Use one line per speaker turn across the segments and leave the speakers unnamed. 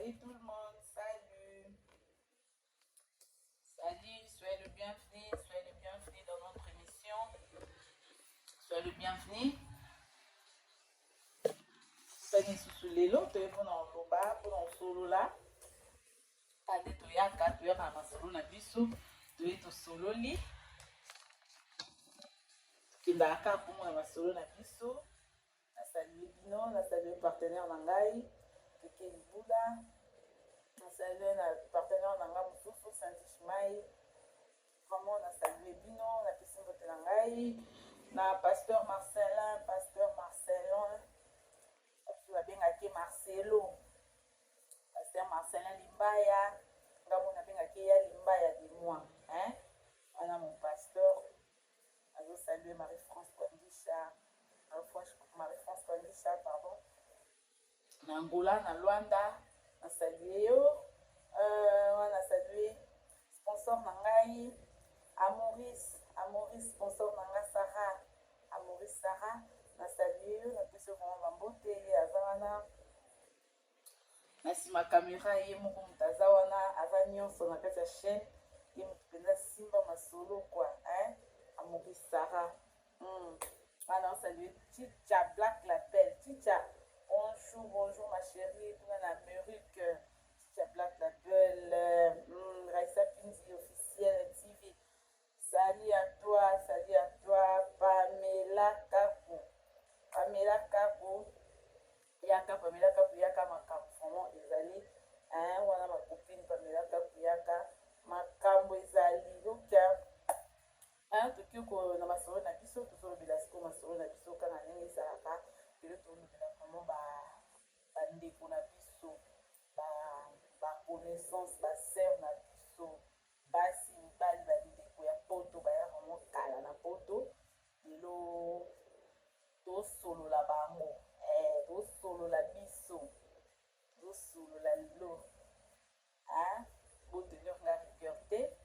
Salut tout le monde, salut. Salut, soyez le bienvenu dans notre émission. Soyez le bienvenu. Soyez sous les lots, tu es pour le bas, pour le solo là. Allez, tu as 4 heures à ma solo na biso, tu es au solo li. Tu as 4 pour ma solo na biso. Na salué Bino, na salué partenaire Nangai, Keke Libula. Na salué na partenaire Nangai Moussoufou, Santi Chimaï. Vraiment, na salué Bino, na piscine de Nangai. Na pasteur Marcelin, tu vas bien avec Marcelo. Pasteur Marcelin Limbaya. Ngamo na bien avec Limbaya de moi. Hein? Voilà mon pasteur. Je salue Marie-France Kondisha. Marie-France Kondisha, pardon. Na Angola, na Luanda. Na salué yo. On a salué sponsor Nangai. Amoris, sponsor Nanga Sarah. Amoris Sarah. Na salué yo. Na pese vraiment bambote. Azana. Na sima caméra ye moko mutaza wana. Azanyo sur na kati ya chaîne. Ye mutupenda Simba Masolo quoi. Hein? Amoris Sarah. Alors, salut Ticha Black Label. Ticha, bonjour ma chérie. Tout en Amérique. Ticha Black Label. Raissa Pinzi officiel TV. Salut à toi. Pamela Kaku. Pamela Kaku, Yaka Makambo. Vraiment, Ezali. Hein, voilà ma copine Pamela Kaku, Yaka Makambo Ezali. Donc, hein, tout que na masoro na biso to solo bilasiko masoro na biso kana nenge salaka pele to lobela vraiment ba ndeko na biso ba connaissance ba sœur na biso basi mibali ba ndeko ya poto ba ya vraiment kala na poto lelo to solo la bango to solo la biso to solo la lo hein bo tenir nga rigueur te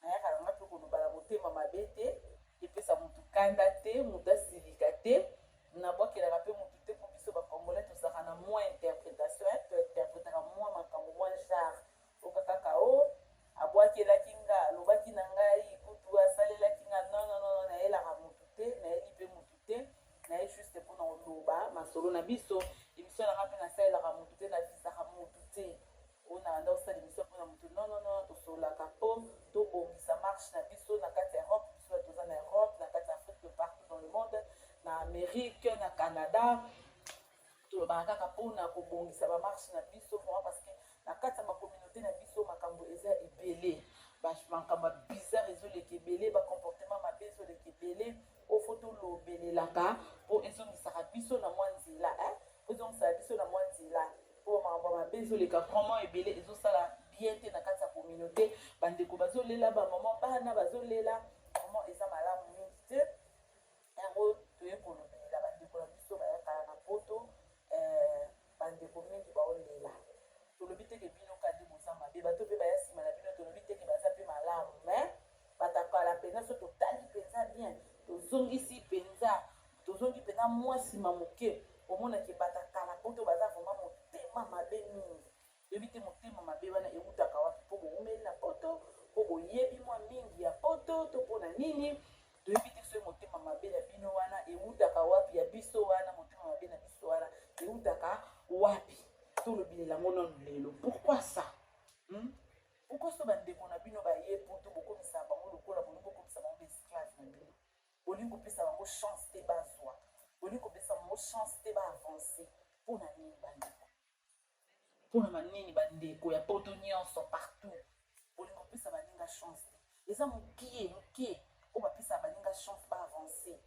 nayaka nanga mpe kolobala motema mabe te epesa motu kanda te motu asilika te nabwakelaka mpe motu te mpo biso bacongolais tozalaka na mwa interprétation tointerprétaka mwa makambo mwa genre oka kaka o abwakelaki nga alobaki na ngai kutu asalelaki nga non nayelaka motu te nayeli mpe motu te naye juste mpona koloba masolo na biso émission nanga mpe nasalelaka motu te navisaka motu te oyo nalanda kosala émission mpona motu non tosololaka mpo tobongisa marche na biso na kati ya Europe biso toza na Europe na kati ya Afrique partout dans le monde na Amérique na Canada tolobaka kaka mpona kobongisa bamarche na biso vraiment parce que na kati ya bacommunauté na biso makambo eza ebele makambo ya bizarre ezoleka ebele bacomportement mabe ezoleka ebele ofo tolobelelaka mpo ezongisaka biso na mwa nzela po ezongisaka biso na mwa nzela mpo makambo mabe ezoleka vraiment ebele ezosala bien te na kati ya communauté bandeko bazolela bamama bana bazolela vraiment eza malamu mingi te yango toye kolobelela bandeko na biso bayakala na poto bandeko mingi baolela tolobi teke bino kadi boza mabe bato mpe baya nsima na bino tolobi teke baza mpe malamu mais batakala mpenza so totali mpenza bien tozongisi mpenza mwa nsima moke omonaki batakala poto baza vraimen motema mabe mingi yobi te motema mabe wana eutaka wapi mpo boumeli na poto mpo boyebi mwa mingi ya poto to mpona nini toyebi te soki motema mabe na bino wana eutaka wapi ya biso wana motema mabe na biso wana eutaka wapi tolobilela yango nano lelo pourquoi ça pourquoi so bandeko na bino baye poto bokomisa bango lokola bolingi bokomisa bango baesclave na bino bolingi kopesa bango chance te bazwa bolingi kopesa bango chance te baavance mpona nini bandeko mpona manini bandeko ya poto nyonso partout bolingi kopesa baninga chance te eza mokie oyo bapesaka baninga chance baavance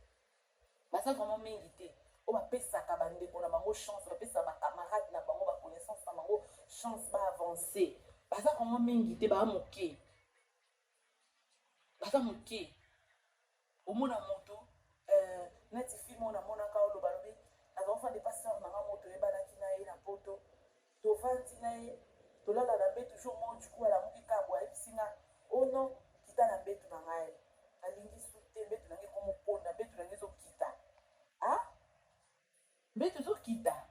baza vraiment mingi te oyo bapesaka bandeko na bango chance bapesaka bacamarade na bango baconnaissance na bango chance baavance baza vraiment mingi te baa moke baza moke omona moto neti filme oyo namonaka oloba lobi nazofanda pasteur nanga moto ebanaki na ye na poto tovandi na ye tolala na mbetu jour moko duku alamuki kabwa ayebisi nga ono kita na mbetu na ngai alingi su te mbetu nange komoponda mbetu nange ezokita mbetu ezokita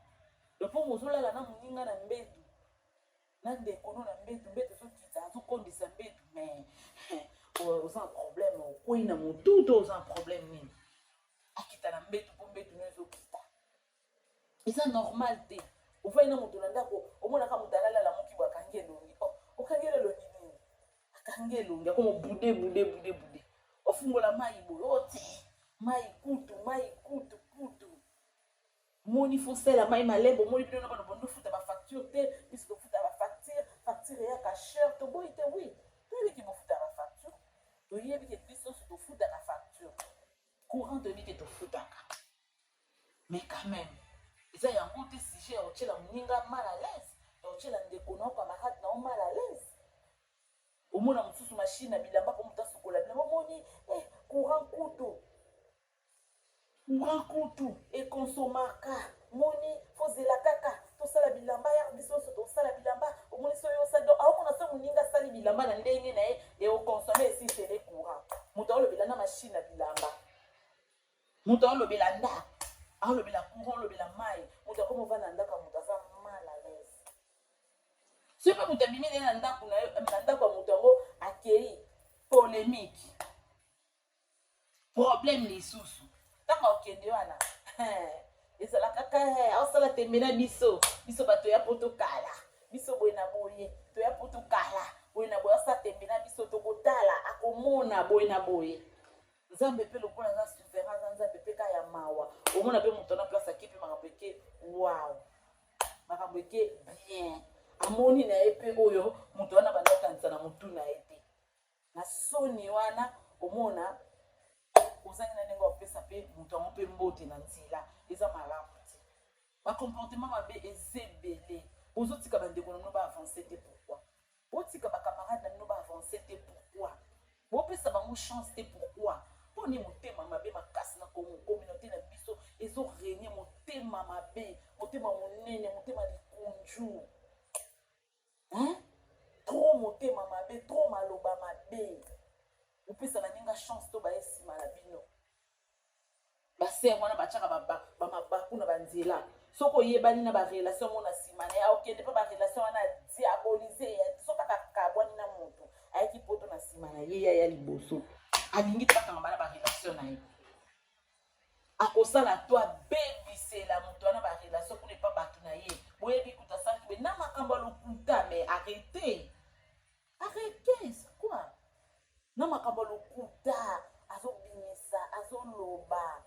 lopo mozolala na moninga na mbetu Nande kono na mbetu so kita so kondisa mbetu mais aux un problème ko ina mutu to aux un problème ni akita na mbetu po mbetu no zo kita eza normal te ufai na mutu nanda ko omona ka mutalala la muki bwa kangelongi okangela longi ni akangelongi ko bude ofungola mai boyote mai kutu moni fosela mai malembo moni bino na bana bondo futa ba facture te puisque futa ba facture ya ka cher to boy te oui to yebi ki bo futa ba facture to yebi ki biso to futa ba facture courant de vie que to futa ka mais quand même ça y a un autre sujet au tchela muninga mal à l'aise au tchela ndeko na camarade na mal à l'aise au mona mususu machine bilamba po mutasu kola bilamba moni courant kutu et consomaka moni fozela kaka to sala bilamba ya biso to sala bilamba o moni so yo sa do a mona so muninga sali bilamba na ndenge na e o consommer si c'est le courant muto lo bilana machine bilamba muto lo bilanda a lo bila courant lo bila mai muto ko mo vana ndaka muto za mal à l'aise c'est pas muto bimi na ndako na ndako muto ngo akei polémique problème les sous tanga okende wana ezala kaka osala tembena biso bato ya poto kala biso boye na boye to ya poto kala boye na boye sa tembena biso to kotala akomona boye na boye nzambe pe lokola za souverain nzambe pe ka ya mawa omona pe muto na place akipi makambeke wow makambeke bien amoni na epe oyo muto wana banda kanisa na mutu na ete na soni wana omona ozangi na ndenge opesa pe mutu ango pe mbote na nzela eza malamu te bacomportement mabe ezebele ozotika bandeko na bino baavance te pourquoi otika bacamarade na bino baavance te pourquoi bopesa bango chance te pourquoi mponi motema mabe makasi na communauté na biso ezorenie motema mabe motema monene motema likunju trop motema mabe trop maloba mabe opesa baninga chance to baesima na bino baser wana bachaka bamabaku na banzela soko oyebani na barelation mona nsima na ya okende mpe barelation wana diabolize so kaka kabwani na moto ayaki poto na nsima na ye ya liboso alingi te bakanga bana barelation na ye akosala to abebisela moto wana barelation kuna epa bato na ye boyebi kuta sanki be na makambo alokuta me arrete c'est quoi na makambo lokuta azobimisa azoloba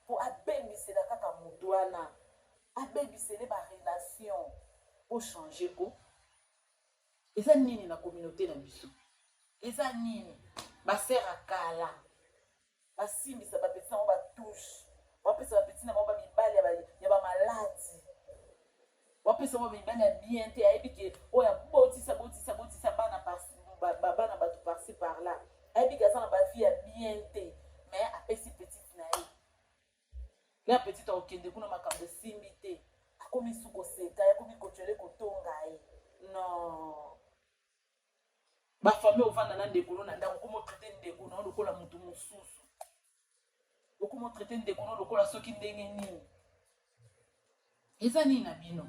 po abebisela kaka moto wana abebisele barelation po changer ko eza nini na communauté na biso eza nini baser akala basimbisa bapeti na mo batouche bapesa bapeti na mo bamibali ya bamaladi bapesa mo bamibali ya bien te ayebi ke oyo abotisa bana bato parci par là ayebi ke aza na bavie ya bien te mais apesi petite na ye la petite akokende kuna makambo esimbi te akomi su koseka akomi kotyole kotonga ye non bafamille ovanda na ndeko na ndako okomotraite ndeko na lokola motu mosusu okomotraite ndeko na lokola soki ndenge nini eza nini na bino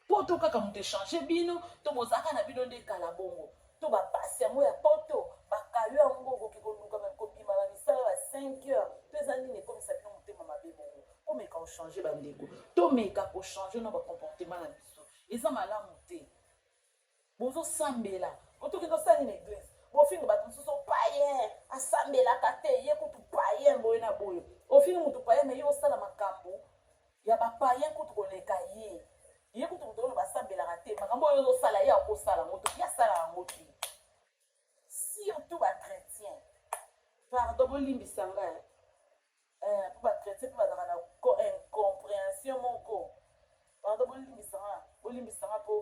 po to kaka moto echange bino to bozalaka na bino nde kala bongo to bapasi yango ya poto bakayo yango okoki koluka kobima bamisala ba 5 heures to eza nini ekomisa bino motema mabe bongo omeka ochange bandeko tomeka kochange na bacomportement na biso eza malamu te bozosambela otokende osali na eglise bofinga bato mosusu payen asambelaka te ye kutu payen boye na boye ofinga motu payen me ye osala makambo ya bapayen kutu koleka ye kutu motu oyo basambelaka te makambo oyo ozosala ye akosala moto ye asala yango te surtout bachrétien pardon bolimbisa ngai po bachrétien mpe bazalaka na incompréhension moko pardon bolimbisa nga po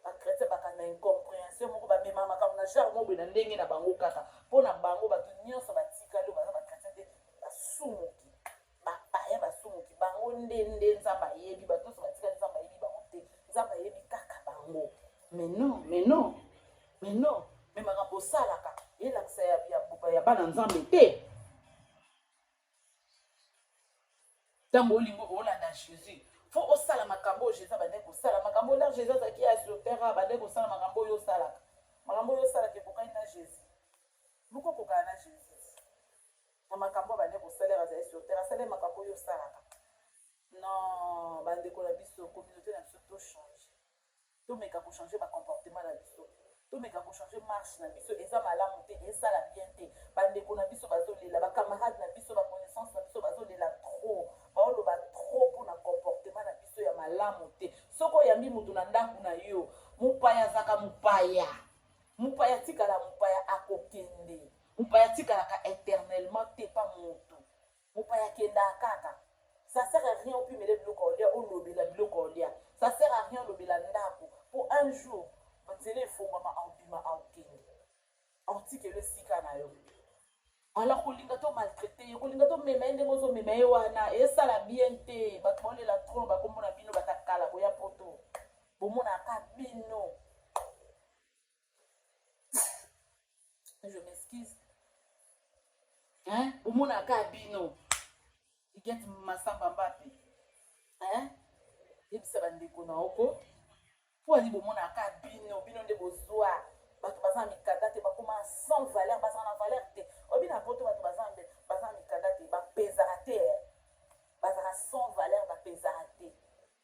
bachrétien bakanda incompréhension moko bamema makambo na genre moboye na ndenge na bango kaka mpo na bango bato nyonso batikali oyo baza bachrétien te basumuki bapaya basumuki bango nde nzambe ayebi bato nyonso batikali nzambe ayebi bango te nzambe ayebi kaka bango mais non me makambo osalaka elakisa ya bana nzambe te ntango olingo olanda jésus faut osala makambo Jésus bande ko sala makambo là Jésus qui est sur terre bande ko sala makambo yo sala makambo yo sala ke kokani na Jésus luko kokana na Jésus na makambo bande ko sala bazali sur terre sala makambo yo sala non bande ko la biso communauté na biso to changer to meka ko changer ba comportement na biso to meka ko changer marche na biso eza malamu te esala bien te bande ko na biso bazolela ba camarade na biso ba connaissance na biso bazolela trop baoloba trop pour na comportement na biso ya malamu te soko yambi mutu na ndaku na yo mupaya zaka mupaya tikala mupaya akokende mupaya tikala ka éternellement te pa mutu mupaya kenda kaka ça sert à rien au plus mêler biloko olia au lobela biloko olia ça sert à rien lobela ndaku pour un jour batele fongama ambima aokende antike le sika na yo alors kolinga to maltraité yo kolinga to mema ndenge ozo mema ye wana esala bien te bato baolela trop bakomona bino batakala koya poto bomona ka bino je m'excuse hein bomona ka bino get masamba mbape hein yebisa bandeko na oko po ali bomona ka bino nde bozwa bato baza mikanda te bakoma sans valeur baza na valeur te obina poto bato baza mikanda te bapezaka te bazaka sans valeur bapezaka te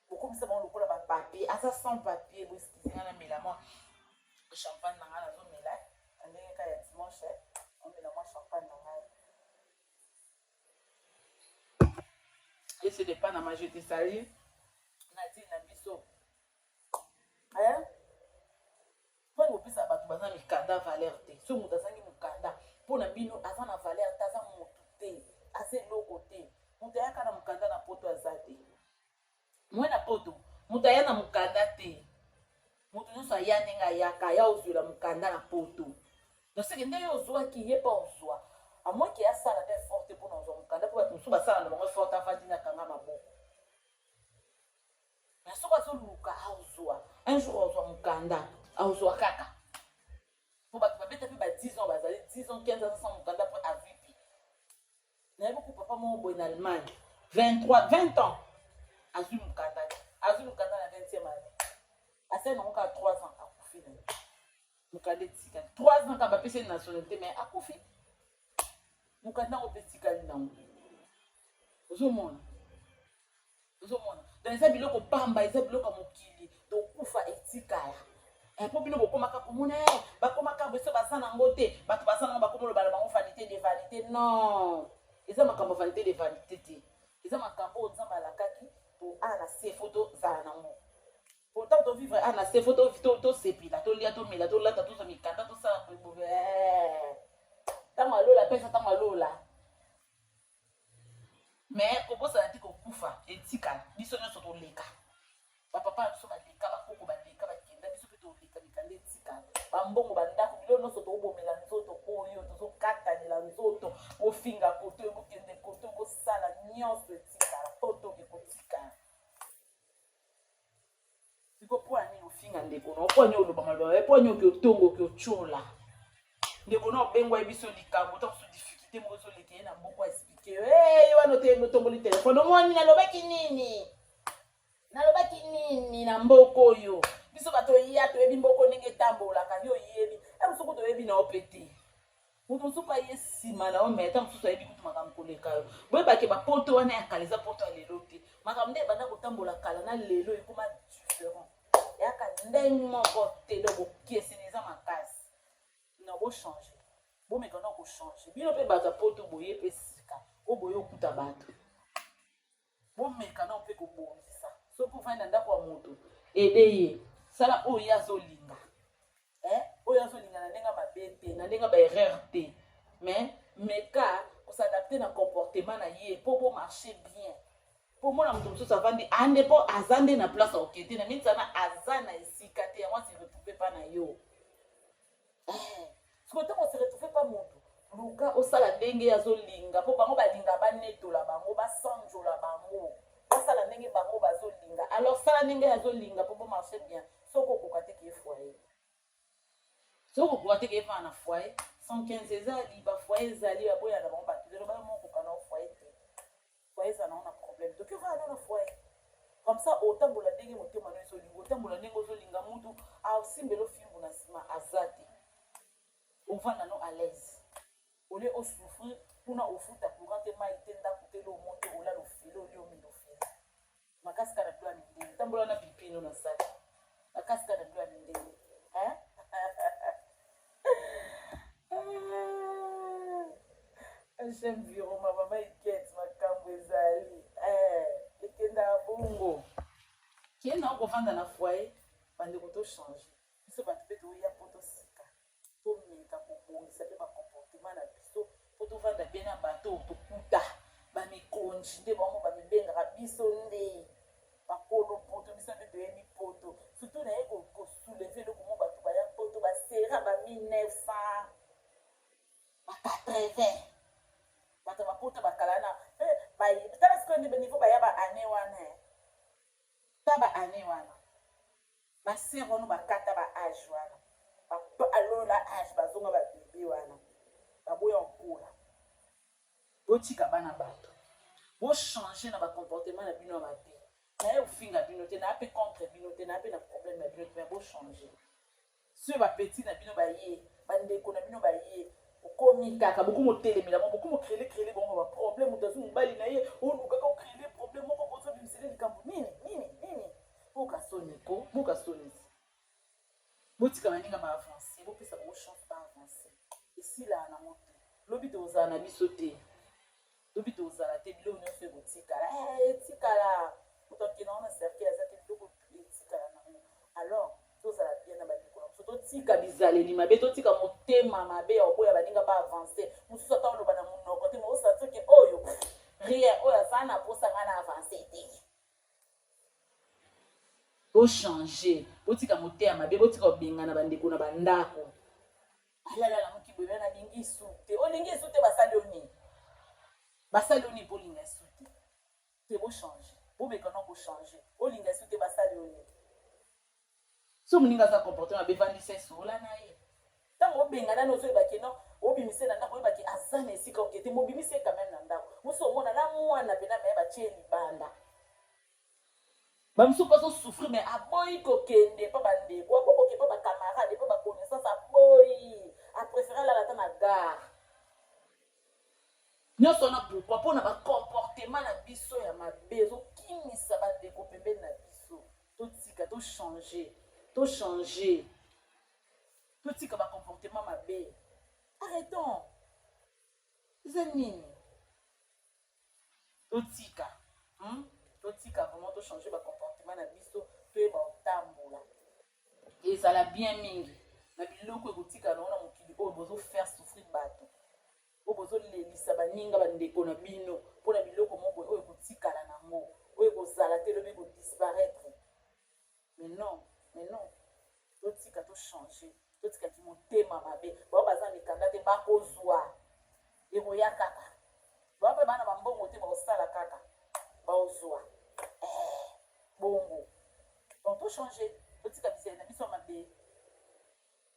bokomisa bango lokola bapapier aza sans papier boeskizi nga na mela mwa champagne na nga nazomela ndenge ka ya dimanche omela mwa champagne na ngai et ce n'est pas na majorité sali nati na biso hein poni kopesa bato baza mikanda valeur te so moto azangi mokanda mpona bino aza na valeur te aza motu te aza eloko te moto ayaka na mokanda na poto aza te mwe na poto moto aya na mokanda te moto nyonso aya ndenge ayaka aya ozwela mokanda na poto doseke ndenge ozwaki ye mpa ozwa amoki asala te forte mpona ozwa mokanda mpo bato mosusu basala na bango forte afandi na kanga maboko na soko azoluka aozwa un jour ozwa mokanda aozwa kaka mpo bato babeta mpe ba 10 ans bazali 10 ans 15 ans sans mokanda mpo avipi nayebi ku papa moko boye na Allemagne 20 ans azwi mokanda na 20e année asali nango kaka 3 ans akufi na ye mokanda etikali 3 ans kaka bapesi nationalité mais akufi mokanda ngo mpe etikali nango ozomona donc eza biloko pamba eza biloko ya mokili tokufa etikala mpo bino bokomaka komona bakomaka beso baza nango te bato baza nango bakoma lobala bango vanité de vanité non eza makambo vanité de vanité te eza makambo oyo nzambe alakaki po ana se fo tozala nango pourtant tovivre ana se fo tosepela tolia tomela tolata tozwa mikanda tosala boye ntango alola pesa ntango alola mais kobosana te kokufa etikala biso nyonso toleka bapapa na biso baleka bakoko baleka bakenda biso mpe toleka mikanda etikala bambongo bandako biloko nyonso tobomela nzoto oyo tozokatanela nzoto bofinga koto bokende koto bosala nyonso etikala poto ekotikala siko po ani ofinga ndeko na opo ani oloba maloba po ani oki otongo oki otyola ndeko na obengwa biso likambo ntango so difficulté moko ezoleka ye na mboko explike yo wana otongoli telefone omoni nalobaki nini na mboko oyo biso bato ya toyebi mboko ndenge etambolaka yo oyebi mosuku toyebi na ope te moto mosuku aye nsima na ome ata mosusu ayebi kutu makambo koleka yo boyebake bapoto wana ya kala eza poto ya lelo te makambo nde ebanda kotambola kala na lelo ekoma différent eyaka ndenge moko te do bokieseni eza makasi na bochange bomeka na kochange bino mpe bato ya poto boye mpe sika o boye okuta bato bomeka na mpe kobongisa soki ofandi na ndako ya moto ede ye sala oyo ye azolinga oyo azolinga na ndenge mabe te na ndenge baerreur te mais meka kosadapte na comportement na ye mpo bomarche bien mpo mona moto mosusu avandi ande mpo aza nde na place aoke te na minsana aza na esika te yango se retrouve pa na yo siko ntango se retrouve pa moto luka osala ndenge azolinga mpo bango balinga banetola bango basanjola bango basala ndenge bango bazolinga alors sala ndenge azolinga mpo bomarche bien soki okoka te ke foyer soki okoka te ke efana na foyer 115 ezali bafoyer ezali baboya na bango bato lelo baya mokoka na foyer te foyer eza nango na problème toki ovaya na foyer comme ça otambola ndenge motema no ezolinga otambola ndenge ozolinga mutu asimbela ofimbu na nsima aza te ovanda no à l'aise ole osouffrir kuna ofuta courant te mai te ndako te lo omonte olala ofele oli omina ofele makasi kaka na bilo ya mindele tambola na pipino na sali makasi kaka na bilo ya mindele j'aime viro ma mama ikete makambo ezali ekenda bongo kenda okovanda na foyer bandeko tochange biso bato mpe toya mpo tosika tomeka kobongisa mpe bacomportement na biso mpo tovanda bien na bato tokuta bamikonji nde bango bamibengaka biso nde bakolo poto biso nde toyebi poto surtout naye kosouleve eloko mo bato baya poto basera ba 1900 ba 80 bato bapota bakala na tala sikoyo nde beniveau baya baane wana ta baane wana basere wana bakata baage wana alola age bazonga babebe wana baboya nkola botika bana bato bochange na bacomportement na bino ya mabe naye ofinga bino te naa mpe contre bino te naa mpe na problème na bino te me bochange soki bapeti na bino baye bandeko na bino baye okomi kaka bokomotelemela mo bokomokrele bongo baproblème moto azwi mobali na ye olukaka okrele problème moko kozobimisele likambo nini bokasoniko bokasonisi botika baninga baavance bopesa bango chance baavance esila na moto lobi tozala na biso te lobi tozala te biloko nyonso ekotikala etikala moto akenda wana cercle aza te biloko etikala nango alors tozala bien na bandeko na biso totika bizaleli mabe totika motema mabe ya oboya baninga baavance mosusu ata oloba na monoko te maosatoke oyo rien oyo aza na posanga na avance te bochange botika motema mabe botika kobengana bandeko na bandako alalala moki boye na lingi su te olingi esu te basali oni basali oni bolinga esu te bochange bobekana kochange olinga esu te basali oni so moninga aza comportement bevandisa esola na ye ntango obengana na ozoyebaki no obimise na ndako oyebaki aza na esika oke te mobimise quand même na ndako mosi omona na mwana pena maye batie libanda bamosusu bazosouffrir mais aboyi kokende mpo bandeko abokoke mpo bacamarade mpo baconnaissance aboyi apréféré alala ata na gare nyonso wana pourkui mpo na bacomportement na biso ya mabe ezokimisa bandeko pembeni na biso totika tochange totika bacomportement mabe arrêtons eza nini totika vraiment tochange bacomportement na biso toyeba otambola ezala bien mingi na biloko ekotika nango na mokili oyo bozofaire souffrir bato oyo bozolelisa baninga bandeko na bino mpona biloko moko oyo ekotikala nango oyo ekozala te lobi ekodisparaître mais non totika tochange totikaki motema mabe bao baza mikanda te bakozwa ekoya kaka bao mpe bana bambongo te baosala kaka baozwa bongo donc tochange totika bisele na biso mabe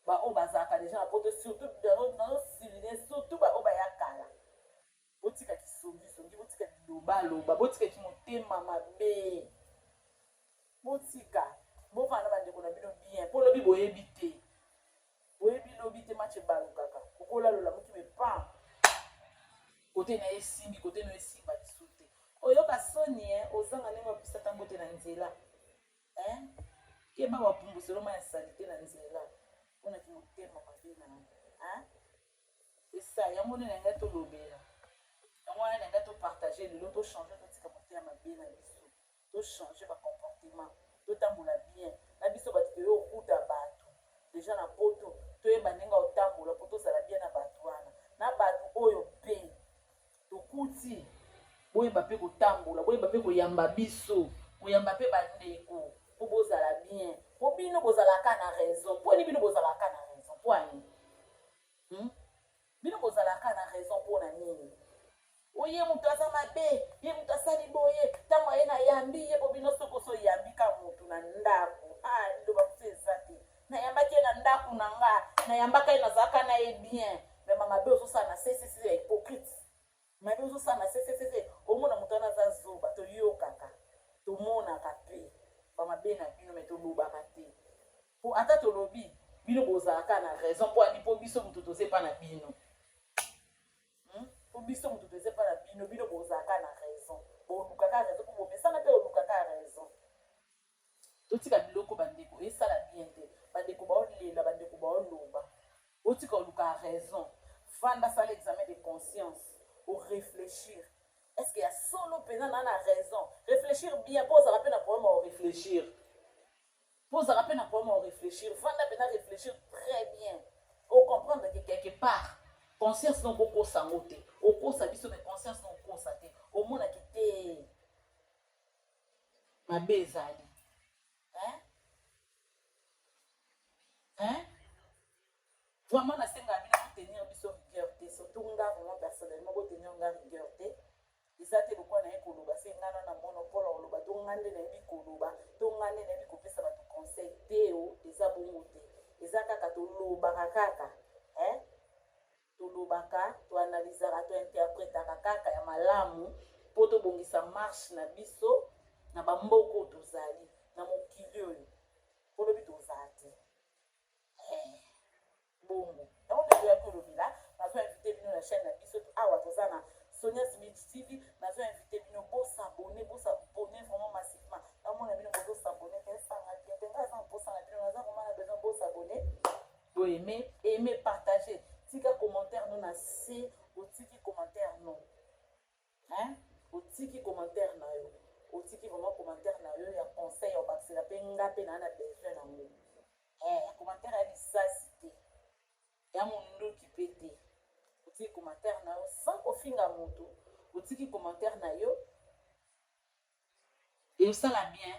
baoyo bazalaka deja na poto surtout nazosilile surtout baoyo bayakala botika kisongisongi botika lilobaloba botikaki motema mabe botika bofana bandeko na bino bien mpo lobi boyebi te match ebalukaka okolalola moki mepan kote na esimbi kote na esimba lisu te oyoka soni ozanga ndenge bapesa ntango te na nzela keba bapumbuselo ma ya salite na nzela mpona kimotema mabe na esa yango nde na ngai tolobela yango wana na ngai topartage lelo tochange totika motema mabe na biso tochange bacomportement totambola bien na biso bato toyo okuta bato deja na poto toyeba ndenge otambola mpo tozala bien na bato wana na bato oyo mpe tokuti boyeba mpe kotambola boyeba mpe koyamba biso koyamba mpe bandeko mpo bozala bien mpo bino bozalaka na raison mponi bino bozalaka na raison mpo ani bino bozalaka na raison mpona nini oye moto aza mabe ye moto asali boye ntango aye na yambi ye mpo bino soko soyambika motu na ndako liloba motu eza te nayambaki ye na ndako na nga nayambaka ye nazalaka na ye bien mema mabe ozosala na sesese ya hypocrite mabe ozosala na sesese omona moto wana aza zoba toyokaka tomonaka pe mabe na bino me tolobaka te po ata tolobi bino bozalaka na raison po ani po biso mutu toze pa na bino po biso mutu toze pa na bino bino bozalaka na raison bolukaka raison po bomesana mpe olukaka raison totika biloko bandeko esala bien te bandeko baolela bandeko baoloba otika oluka raison fanda sala examen de conscience ou réfléchir est-ce qu'il y a solo pena na raison réfléchir bien pose la peine à problème à réfléchir pose la peine à problème à réfléchir fanda pena réfléchir très bien au comprendre que quelque part conscience non beaucoup sangote au kosa biso mais conscience non kosa te au mona kité ma bezali vraiment na senga bino tenir biso rigueur te surtout nga vraiment personnellement bo tenir nga rigueur te isate lokwa na ekoloba senga na mono pola oloba to ngande na yebi koloba to ngande na yebi kopesa bato conseil te o eza bongo te eza kaka tolobaka kaka tolobaka toanalizaka tointerpretaka kaka ya malamu po tobongisa marche na biso na bamboka oyo tozali na mokili oyo po lobi tozala te bongo yango mpe toyaki olobela nazo invité bino na chaîne na biso awa toza na Sonia Smith TV nazo invité bino bosabone vraiment massivement namona bino bozosabone te esanga bien te ngai aza mposanga bino naza vraiment na besoin bosabone boaimer partager tika commentaire no na se otiki commentaire no otiki commentaire na yo otiki vraiment commentaire na yo ya conseil obakisela mpe nga mpe naa na besoin nango ya commentaire ya lisasi te ya mondoki mpe te otiki commentaire na yo sans kofinga moto otiki commentaire na yo esala bien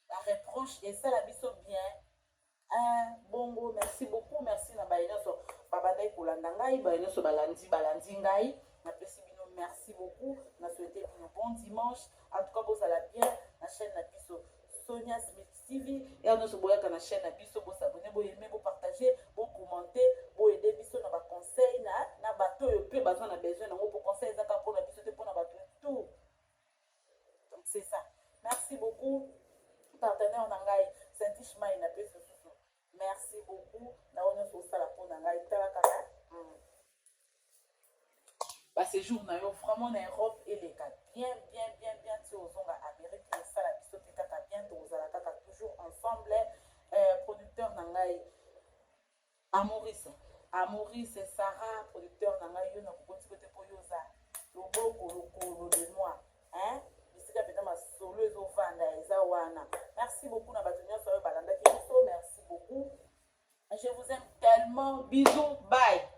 la reproche esala biso bien bongo merci beaucoup merci na baye nyonso babandaki kolanda ngai baye nyonso balandi ngai napesi bino merci beaucoup na souhaite bino bon dimanche en tout cas bozala bien na chaîne na biso Sonia Smith TV et nyonso boyaka na chaîne na biso bosabone boyeme bopartage bokommente boyede biso na baconseil na bato oyo mpe baza na besoin nango po conseil ezaka mpona biso te mpona bato tout donc c'est ça merci beaucoup partenaire na ngai Saint-Ishmael na pesi susu merci beaucoup na oyo nyonso osala mpona ngai tala kaka baséjour na yo vraiment na Europe eleka bien ti ozonga Amérique esala biso te kaka bien tozala kaka toujours ensemble producteur na ngai Amoris Sarah producteur na ngai yo na kokoti kote po yo oza loboko lokolo de moi bisika pena masolo ezovanda eza wana merci beaucoup na bato nyonso oyo balandaki biso merci beaucoup je vous aime tellement bisous bye